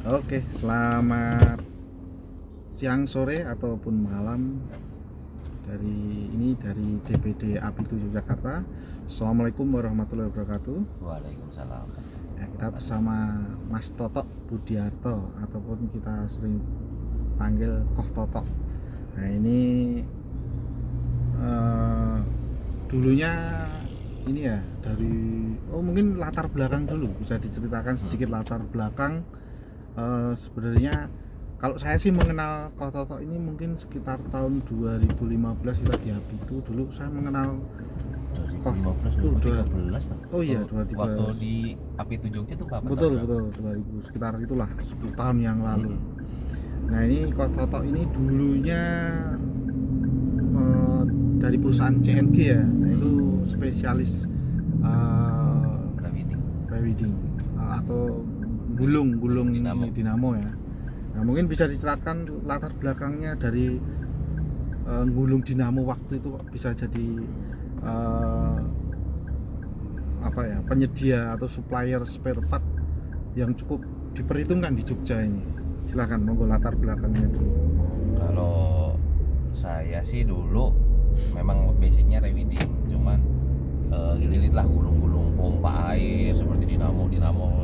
Oke, selamat siang, sore ataupun malam dari DPD Apitu Yogyakarta. Assalamualaikum warahmatullahi wabarakatuh. Waalaikumsalam. Ya, kita bersama Mas Totok Budiarto ataupun kita sering panggil Koh Totok. Nah ini dulunya ini ya mungkin latar belakang dulu, bisa diceritakan sedikit latar belakang. Sebenarnya kalau saya sih mengenal Koh Totok ini mungkin sekitar tahun 2015 kita di Apitu. Dulu saya mengenal 2015, 2013 Oh iya, 2013. Waktu di Apitu Jogja tuh kapan? Betul 2000, sekitar itulah 10 tahun yang lalu. Nah ini Koh Totok ini dulunya dari perusahaan CNG ya. Nah itu spesialis rewedding atau gulung dinamo ya. Nah mungkin bisa diceritakan latar belakangnya dari gulung dinamo waktu itu kok bisa jadi penyedia atau supplier spare part yang cukup diperhitungkan di Jogja ini. Silakan, monggo latar belakangnya dulu. Kalau saya sih dulu memang basicnya rewedding, cuman lilit lah gulung-gulung pompa air seperti dinamo,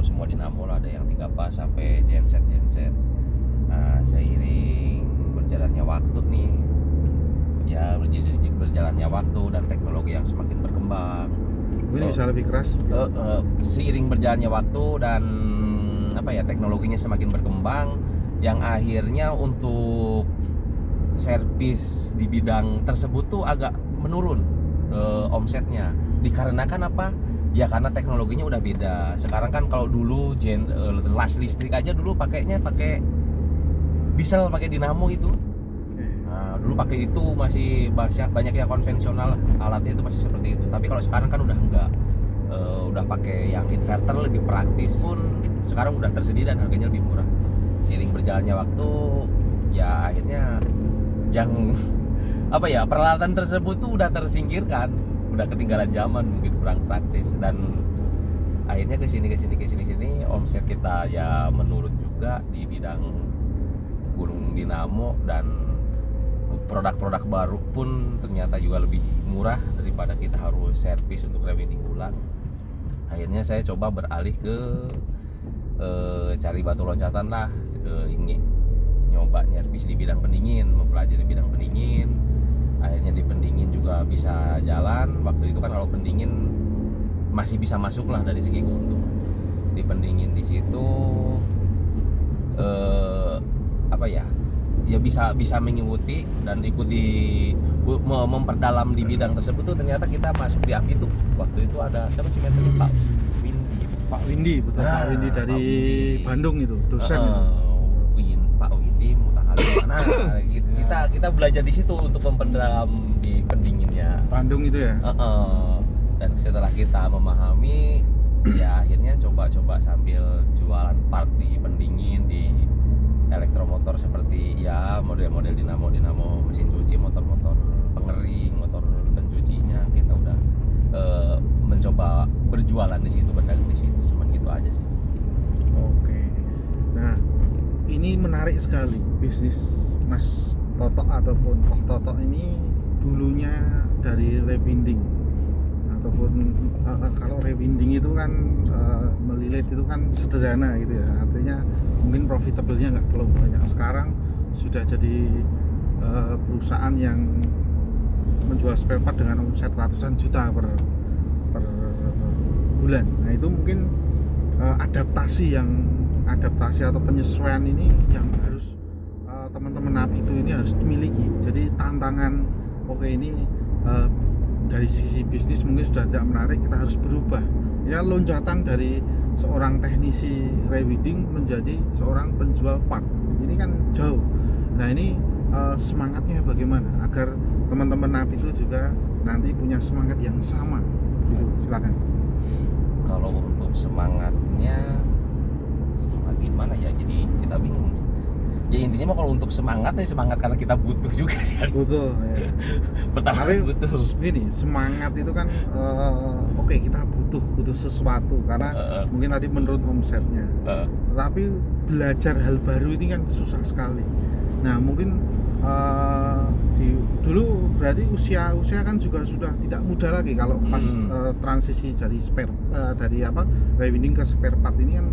semua dinamo lah, ada yang 3 pas sampai genset. Nah, seiring berjalannya waktu nih, ya berjalannya waktu dan teknologi yang semakin berkembang. Mungkin bisa lebih keras. Seiring berjalannya waktu dan teknologinya semakin berkembang, yang akhirnya untuk servis di bidang tersebut tuh agak menurun omsetnya. Dikarenakan apa? Ya karena teknologinya udah beda. Sekarang kan kalau dulu las listrik aja dulu pakai diesel, pakai dinamo itu. Nah, dulu pakai itu masih banyak yang konvensional, alatnya itu masih seperti itu. Tapi kalau sekarang kan udah enggak. Udah pakai yang inverter, lebih praktis pun sekarang udah tersedia dan harganya lebih murah. Seiring berjalannya waktu, ya akhirnya yang peralatan tersebut tuh udah tersingkirkan, udah ketinggalan zaman, mungkin kurang praktis, dan akhirnya kesini omset kita ya menurun juga di bidang gulung dinamo, dan produk-produk baru pun ternyata juga lebih murah daripada kita harus servis untuk rewedding ulang. Akhirnya saya coba beralih ke cari batu loncatan lah, nyoba nyervis di bidang pendingin, mempelajari bidang pendingin. Akhirnya di pendingin juga bisa jalan. Waktu itu kan kalau pendingin masih bisa masuk lah dari segi keuntungan. Di pendingin di situ ya bisa mengikuti dan ikuti memperdalam di bidang tersebut tuh. Ternyata kita masuk di Apitu. Waktu itu ada siapa sih mentornya? Pak Windy, betul. Pak Windy dari Bandung itu, dosen itu. Pak Windy Mutakali. Nah, kita belajar di situ untuk memperdalam di pendinginnya. Bandung itu ya. Dan setelah kita memahami, ya akhirnya coba sambil jualan part di pendingin, di elektromotor seperti ya model-model dinamo, mesin cuci, motor pengering, motor pencucinya. Kita udah mencoba berjualan di situ, berdagang di situ. Cuman gitu aja sih. Oke. Nah, ini menarik sekali bisnis Mas Totok ataupun Koh Totok ini dulunya dari rewinding ataupun kalau rewinding itu kan melilit itu kan sederhana gitu ya, artinya mungkin profitable-nya nggak terlalu banyak. Sekarang sudah jadi perusahaan yang menjual spare part dengan omset ratusan juta per bulan. Nah itu mungkin adaptasi atau penyesuaian ini yang harus teman-teman Apitu ini harus dimiliki. Jadi tantangan ini dari sisi bisnis mungkin sudah tidak menarik, kita harus berubah. Ya loncatan dari seorang teknisi rewedding menjadi seorang penjual part ini kan jauh. Nah ini semangatnya bagaimana agar teman-teman Apitu juga nanti punya semangat yang sama gitu. Silakan. Kalau untuk semangat gimana ya, jadi kita bingung. Ya intinya mah kalau untuk semangat ya semangat karena kita butuh juga sih kan. Butuh ya. Pertama Tapi butuh. gini, semangat itu kan oke, kita butuh sesuatu karena mungkin tadi menurut omsetnya. Tetapi belajar hal baru ini kan susah sekali. Nah, mungkin dulu berarti usia kan juga sudah tidak muda lagi kalau pas transisi dari dari rewiring ke spare part ini kan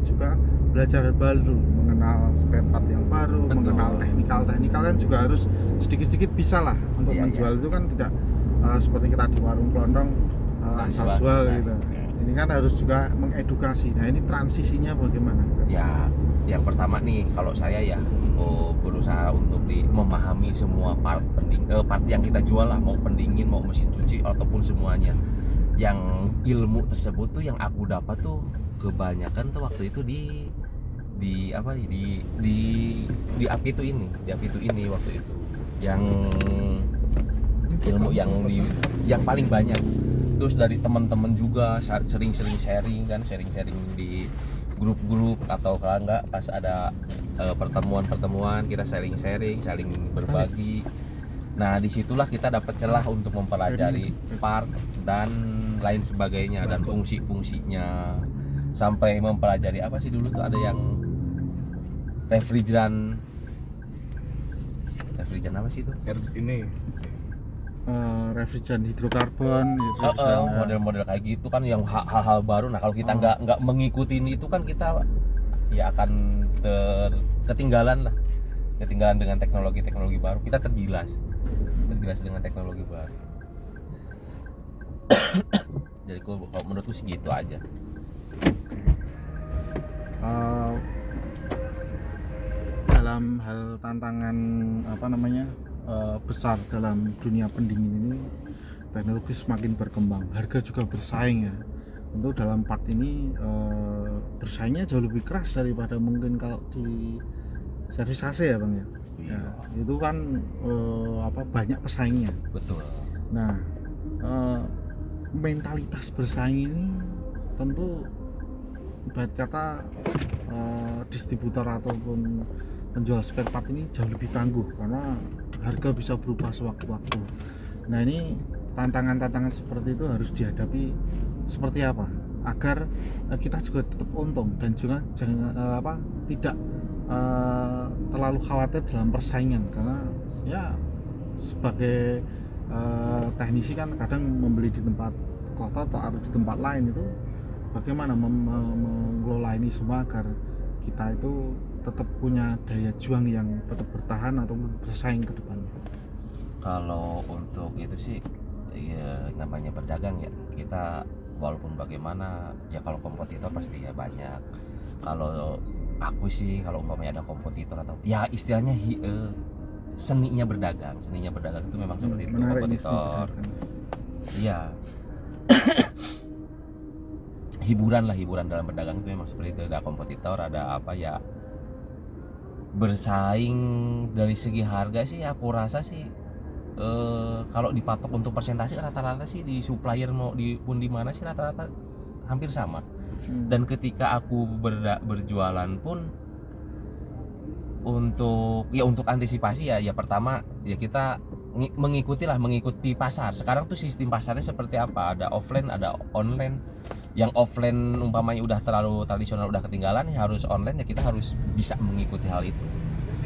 juga belajar hal baru, mengenal spare part yang baru. Betul. Mengenal teknikal kan juga harus sedikit-sedikit bisa lah untuk menjual. Itu kan tidak seperti kita di warung kelondong asal jual gitu. Ini kan harus juga mengedukasi. Nah, ini transisinya bagaimana? Ya, yang pertama nih kalau saya ya berusaha untuk memahami semua part yang kita jual lah, mau pendingin, mau mesin cuci ataupun semuanya. Yang ilmu tersebut tuh yang aku dapat tuh kebanyakan tuh waktu itu di api itu ini waktu itu. Yang ilmu yang paling banyak. Terus dari teman-teman juga sering-sering sharing di grup-grup atau kalau enggak pas ada pertemuan kita saling berbagi. Nah, disitulah kita dapat celah untuk mempelajari part dan lain sebagainya dan fungsi-fungsinya, sampai mempelajari apa sih dulu tuh ada yang refrigeran apa sih itu? Ini refrigeran hidrokarbon, model-model kayak gitu kan yang hal-hal baru. Nah, kalau kita nggak mengikuti itu kan kita ya akan ketinggalan dengan teknologi baru. Kita tergilas dengan teknologi baru. Jadi kalau menurutku sih gitu aja. Dalam hal tantangan besar dalam dunia pendingin ini, teknologi semakin berkembang, harga juga bersaing ya. Tentu dalam part ini bersaingnya jauh lebih keras daripada mungkin kalau di servis AC ya Bang ya. Ya, itu kan banyak pesaingnya. Betul. Nah, mentalitas bersaing ini tentu ibarat kata distributor ataupun penjual spare part ini jauh lebih tangguh karena harga bisa berubah sewaktu-waktu. Nah, ini tantangan-tantangan seperti itu harus dihadapi seperti apa agar kita juga tetap untung dan juga tidak terlalu khawatir dalam persaingan, karena ya sebagai teknisi kan kadang membeli di tempat kota atau di tempat lain itu bagaimana mengelola ini semua agar kita itu tetap punya daya juang yang tetap bertahan atau bersaing ke depannya. Kalau untuk itu sih ya namanya berdagang ya, kita walaupun bagaimana ya kalau kompetitor pasti ya banyak. Kalau aku sih kalau umpamanya ada kompetitor atau ya istilahnya seninya berdagang itu memang seperti itu. Kompetitor iya. hiburan dalam berdagang itu memang seperti itu. Ada kompetitor, ada apa ya, bersaing dari segi harga sih aku rasa sih kalau dipatok untuk persentase rata-rata sih di supplier mau di mana sih rata-rata hampir sama. Dan ketika aku berjualan pun untuk antisipasi ya pertama ya kita mengikuti pasar. Sekarang tuh sistem pasarnya seperti apa, ada offline ada online. Yang offline umpamanya udah terlalu tradisional, udah ketinggalan, ya harus online, ya kita harus bisa mengikuti hal itu.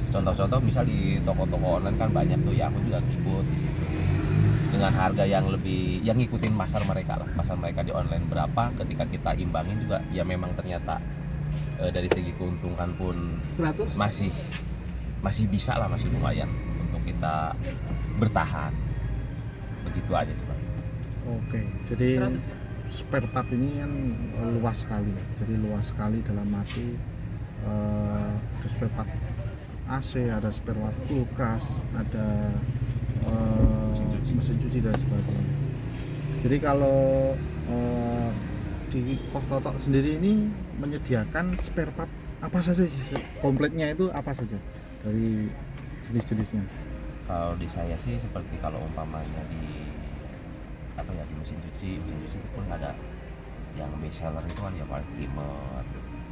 Contoh-contoh misal di toko-toko online kan banyak tuh, ya aku juga ngikut di situ dengan harga yang ngikutin pasar mereka di online berapa, ketika kita imbangin juga ya memang ternyata dari segi keuntungan pun 100 masih bisa lah, masih lumayan untuk kita bertahan. Begitu aja sih Bang. Oke, jadi 100 ya? Spare part ini kan luas sekali, jadi luas sekali dalam arti ada spare part AC, ada spare part kulkas, ada mesin cuci dan sebagainya. Jadi kalau di Koh Totok sendiri ini menyediakan spare part apa saja sih? Kompletnya itu apa saja dari jenis-jenisnya? Kalau di saya sih seperti kalau umpamanya di mesin cuci itu pun ada yang best seller itu kan ya paling timer,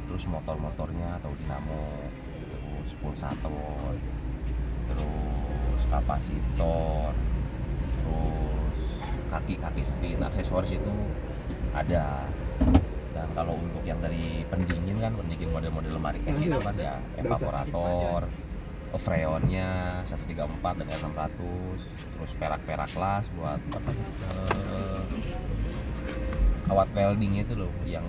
terus motor-motornya atau dinamo, terus terus pulsator, terus kapasitor, terus kaki spin, aksesoris itu ada. Dan kalau untuk yang dari pendingin model-model lemari es itu kan ya evaporator, freonnya 134 dengan 600, terus perak-perak las buat apa sih, kawat welding itu loh, yang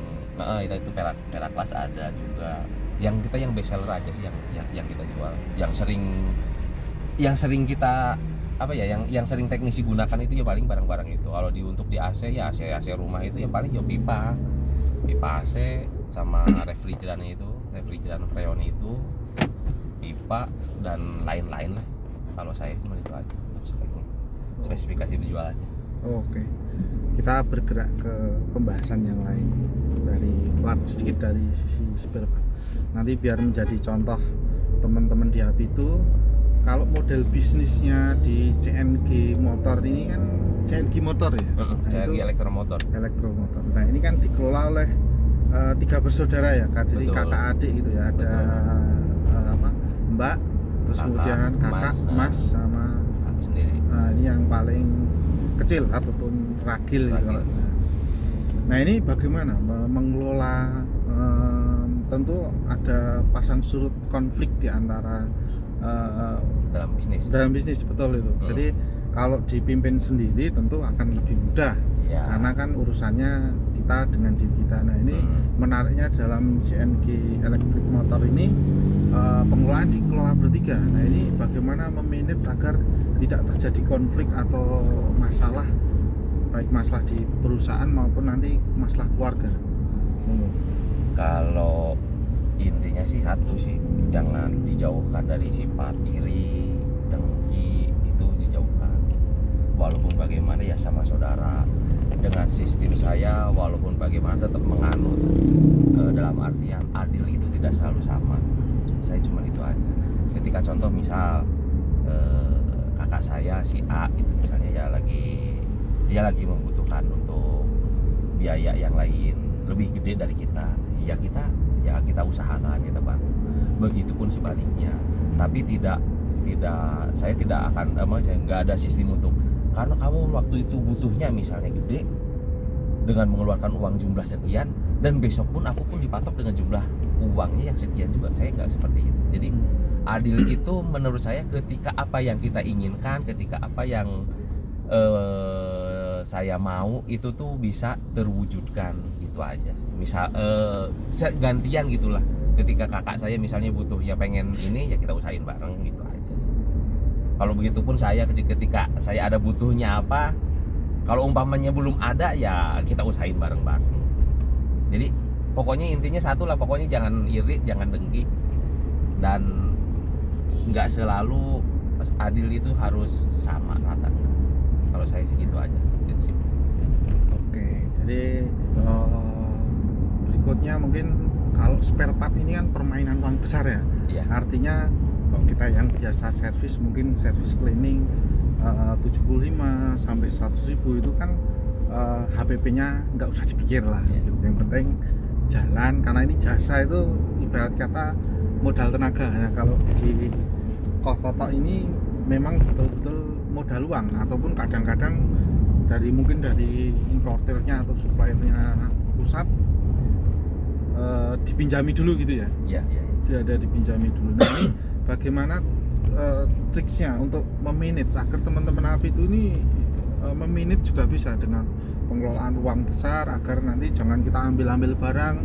itu perak las ada juga. Yang best seller aja sih yang kita jual, yang sering kita apa ya, yang sering teknisi gunakan itu ya paling barang-barang itu. Kalau untuk di AC ya AC rumah itu ya paling ya pipa AC sama refrigeran freon itu, pipa dan lain-lain lah. Kalau saya cuma itu aja untuk spesifikasi penjualannya. Oke. Kita bergerak ke pembahasan yang lain, sedikit dari sisi spare part. Nanti biar menjadi contoh teman-teman di HP itu, kalau model bisnisnya di CNG motor ini kan CNG motor ya. CNG elektromotor. Nah, ini kan dikelola oleh 3 bersaudara ya, Kak. Jadi Betul. kakak adik gitu ya. Ada Mbak, terus Kakak, kemudian kakak, Mas sama aku sendiri. ini yang paling kecil ataupun ragil gitu. Nah, ini bagaimana mengelola, tentu ada pasang surut konflik di antara dalam bisnis betul itu. Jadi kalau dipimpin sendiri tentu akan lebih mudah ya. Karena kan urusannya kita dengan diri kita. Nah, ini menariknya dalam CNG electric motor ini, pengelolaan dikelola bertiga. Nah, ini bagaimana memanage agar tidak terjadi konflik atau masalah, baik masalah di perusahaan maupun nanti masalah keluarga. Kalau intinya sih satu sih, jangan dijauhkan dari sifat iri, dengki, itu dijauhkan. Walaupun bagaimana ya sama saudara. Dengan sistem saya walaupun bagaimana tetap menganut, dalam artian adil itu tidak selalu sama. Saya cuma itu aja. Ketika contoh misal kakak saya si A itu misalnya dia lagi membutuhkan untuk biaya yang lain lebih gede dari kita, kita usahakan, kita bantu. Begitupun sebaliknya. Tapi saya tidak akan saya nggak ada sistem untuk karena kamu waktu itu butuhnya misalnya gede dengan mengeluarkan uang jumlah sekian, dan besok pun aku pun dipatok dengan jumlah uangnya yang sekian juga. Saya nggak seperti itu. Jadi adil itu menurut saya ketika apa yang kita inginkan, ketika apa yang saya mau itu tuh bisa terwujudkan, gitu aja sih. Misal gantian gitulah. Ketika kakak saya misalnya butuh ya pengen ini ya kita usahain bareng, gitu aja sih. Kalau begitu pun saya ketika saya ada butuhnya apa, kalau umpamanya belum ada ya kita usahain bareng-bareng. Jadi pokoknya intinya satu lah, pokoknya jangan iri, jangan dengki, dan nggak selalu adil itu harus sama rata. Kalau saya sih gitu aja prinsip. Oke, jadi berikutnya mungkin kalau spare part ini kan permainan uang besar ya. Iya. Artinya kalau kita yang biasa servis, mungkin servis cleaning 75 sampai 100 ribu itu kan HPP-nya nggak usah dipikir lah. Iya. Yang penting jalan, karena ini jasa itu ibarat kata modal tenaga ya. Kalau di Koh Toto ini memang betul-betul modal uang, ataupun kadang-kadang mungkin dari importernya atau suppliernya pusat dipinjami dulu gitu ya. Iya. Dia ada dipinjami dulu. Nah, ini bagaimana triksnya untuk memanage agar teman-teman HP itu ini memanage juga bisa dengan pengelolaan uang besar, agar nanti jangan kita ambil barang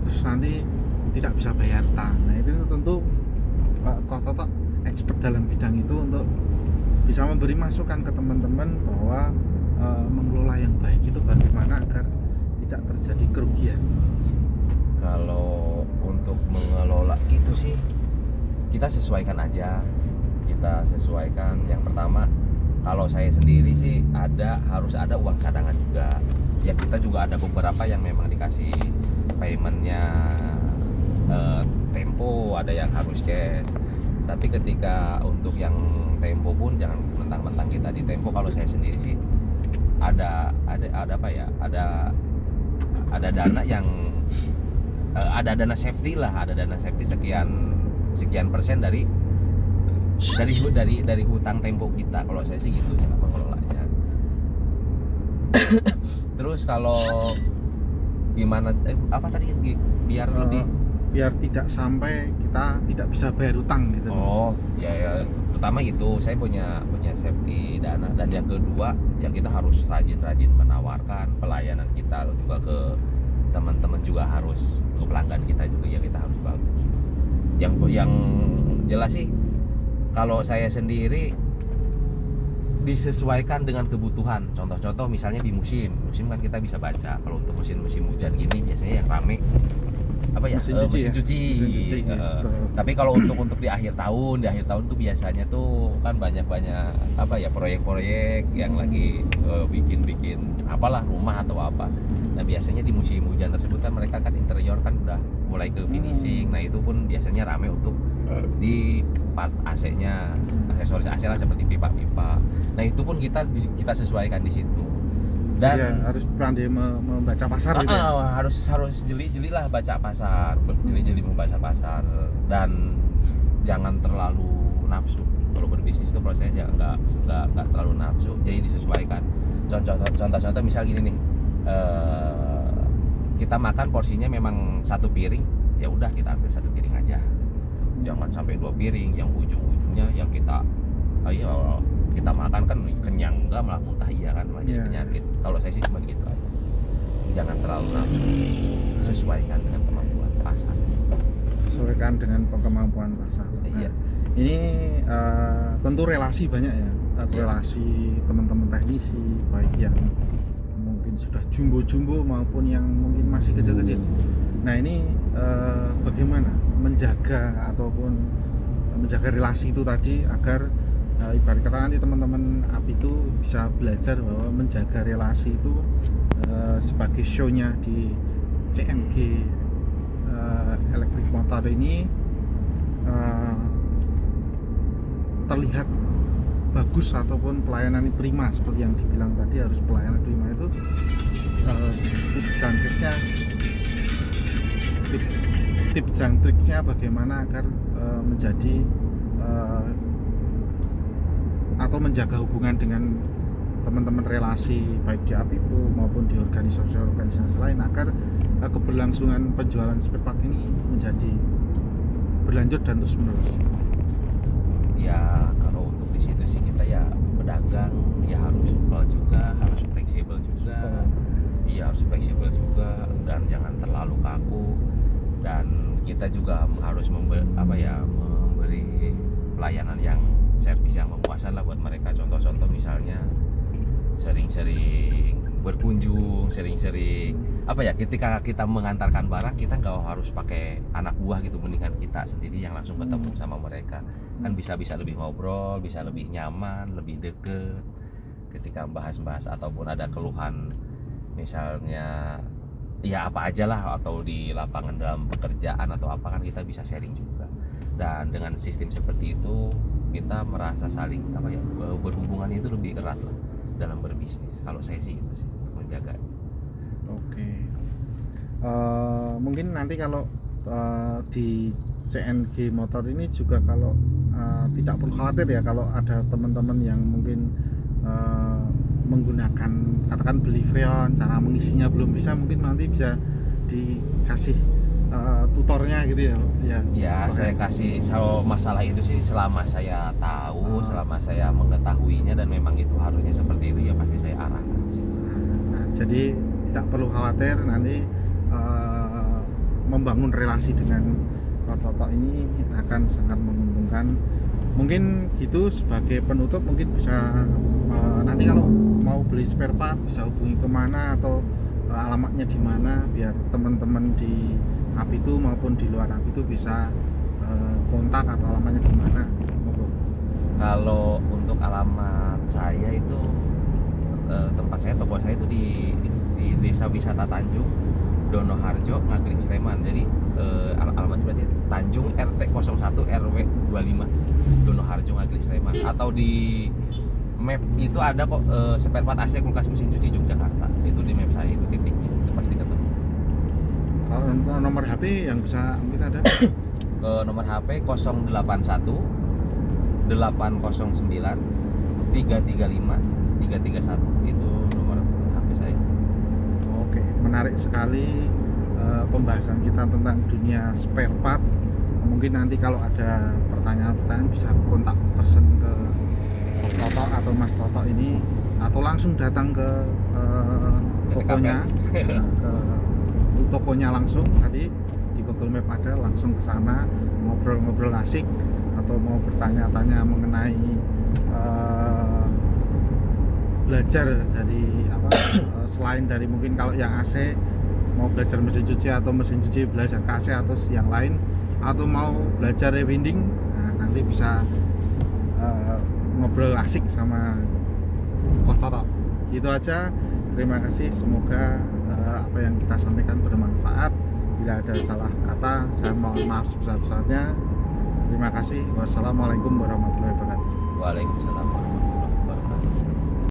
terus nanti tidak bisa bayar utang. Nah, itu tentu Koh Toto expert dalam bidang itu untuk bisa memberi masukan ke teman-teman bahwa mengelola yang baik itu bagaimana agar tidak terjadi kerugian. Kalau untuk mengelola itu sih kita sesuaikan aja. Kita sesuaikan. Yang pertama, kalau saya sendiri sih harus ada uang cadangan juga. Ya kita juga ada beberapa yang memang dikasih paymentnya tempo, ada yang harus cash. Tapi ketika untuk yang tempo pun jangan mentang-mentang kita di tempo. Kalau saya sendiri sih ada apa ya? Ada dana yang ada dana safety lah, ada dana safety sekian sekian persen dari hutang tempo kita. Kalau saya sih gitu cara mengelolanya. Terus kalau gimana apa tadi biar lebih biar tidak sampai kita tidak bisa bayar utang gitu. Oh ya pertama itu saya punya safety dana, dan yang kedua ya kita harus rajin menawarkan pelayanan kita juga ke teman-teman, juga harus ke pelanggan kita juga ya kita harus bagus. Yang jelas sih kalau saya sendiri disesuaikan dengan kebutuhan. Contoh misalnya di musim kan kita bisa baca. Kalau untuk musim hujan gini biasanya yang rame apa ya mesin cuci. Gitu. Tapi kalau untuk di akhir tahun tuh biasanya tuh kan banyak apa ya proyek-proyek yang lagi bikin apalah rumah atau apa. Nah biasanya di musim hujan tersebut kan mereka kan interior kan udah mulai ke finishing. Nah itu pun biasanya rame untuk di part AC-nya, aksesoris AC lah seperti pipa-pipa. Nah itu pun kita sesuaikan di situ. Dan ya, harus pandai membaca pasar gitu ya? harus jeli-jeli lah baca pasar, jeli-jeli membaca pasar, dan jangan terlalu nafsu. Kalau berbisnis itu prosesnya nggak terlalu nafsu, jadi disesuaikan. Contoh misal gini nih, kita makan porsinya memang 1 piring, ya udah kita ambil 1 piring aja, jangan sampai 2 piring yang ujung-ujungnya yang kita makan kan kenyang, enggak malah muntah, iya kan, malah jadi penyakit. Kalau saya sih cuma gitu aja, jangan terlalu nafsu, sesuaikan dengan kemampuan pasar. Sesuaikan dengan kemampuan pasar. Iya. Ini tentu relasi banyak ya, relasi teman-teman teknisi, baik yang mungkin sudah jumbo maupun yang mungkin masih kecil-kecil. Nah ini bagaimana menjaga ataupun menjaga relasi itu tadi agar ibarat kata nanti teman-teman API itu bisa belajar bahwa menjaga relasi itu sebagai show-nya di CNG Electric Motor ini terlihat bagus ataupun pelayanan prima seperti yang dibilang tadi, harus pelayanan prima itu tips and triksnya bagaimana agar menjadi atau menjaga hubungan dengan teman-teman relasi baik di API itu maupun di organisasi lain agar keberlangsungan penjualan spare part ini menjadi berlanjut dan terus menerus. Ya kalau untuk di situ sih kita ya pedagang ya harus supel juga, harus fleksibel juga. Iya harus fleksibel juga dan jangan terlalu kaku, dan kita juga harus memberi pelayanan yang servis yang memuaskan lah buat mereka. Contoh misalnya sering-sering berkunjung, sering-sering ketika kita mengantarkan barang kita nggak harus pakai anak buah gitu, mendingan kita sendiri yang langsung ketemu sama mereka, kan bisa lebih ngobrol, bisa lebih nyaman, lebih deket ketika bahas ataupun ada keluhan misalnya ya apa aja lah, atau di lapangan dalam pekerjaan atau apa, kan kita bisa sharing juga. Dan dengan sistem seperti itu kita merasa saling berhubungan itu lebih erat lah dalam berbisnis. Kalau saya sih itu sih untuk menjaga. Oke. Mungkin nanti kalau di CNG Motor ini juga kalau tidak perlu khawatir ya kalau ada teman-teman yang mungkin menggunakan katakan beli freon, cara mengisinya belum bisa, mungkin nanti bisa dikasih tutornya gitu ya. Ya saya kasih. Kalau masalah itu sih selama saya tahu, selama saya mengetahuinya dan memang itu harusnya seperti itu ya pasti saya arahkan sih. Nah, jadi tidak perlu khawatir nanti membangun relasi dengan Kototo ini akan sangat menguntungkan. Mungkin gitu sebagai penutup, mungkin bisa nanti kalau mau beli spare part bisa hubungi kemana atau alamatnya di mana biar teman-teman di API itu maupun di luar API itu bisa kontak atau alamatnya di mana. Kalau untuk alamat saya itu toko saya itu di Desa Wisata Tanjung, Donoharjo, Ngaglik, Sleman. Jadi alamatnya berarti Tanjung RT 01 RW 25 Donoharjo, Ngaglik, Sleman. Atau di map itu ada kok spare part AC kulkas mesin cuci Yogyakarta. Itu di map saya itu titiknya, itu pasti ketemu. Kalau nomor HP yang bisa mungkin ada ke nomor HP 081 809 335 331. Itu nomor HP saya. Oke, menarik sekali pembahasan kita tentang dunia spare part. Mungkin nanti kalau ada pertanyaan-pertanyaan bisa kontak person ke Toto atau Mas Toto ini, atau langsung datang ke tokonya, ke tokonya langsung. Tadi di Google Map ada, langsung ke sana ngobrol-ngobrol asik, atau mau bertanya-tanya mengenai belajar dari apa selain dari mungkin kalau yang AC mau belajar mesin cuci, atau mesin cuci belajar ke AC atau yang lain, atau mau belajar rewinding, nah, nanti bisa ngobrol asik sama Ko Toto. Gitu aja, terima kasih, semoga apa yang kita sampaikan bermanfaat. Bila ada salah kata saya mohon maaf sebesar-besarnya. Terima kasih, wassalamualaikum warahmatullahi wabarakatuh. Waalaikumsalam.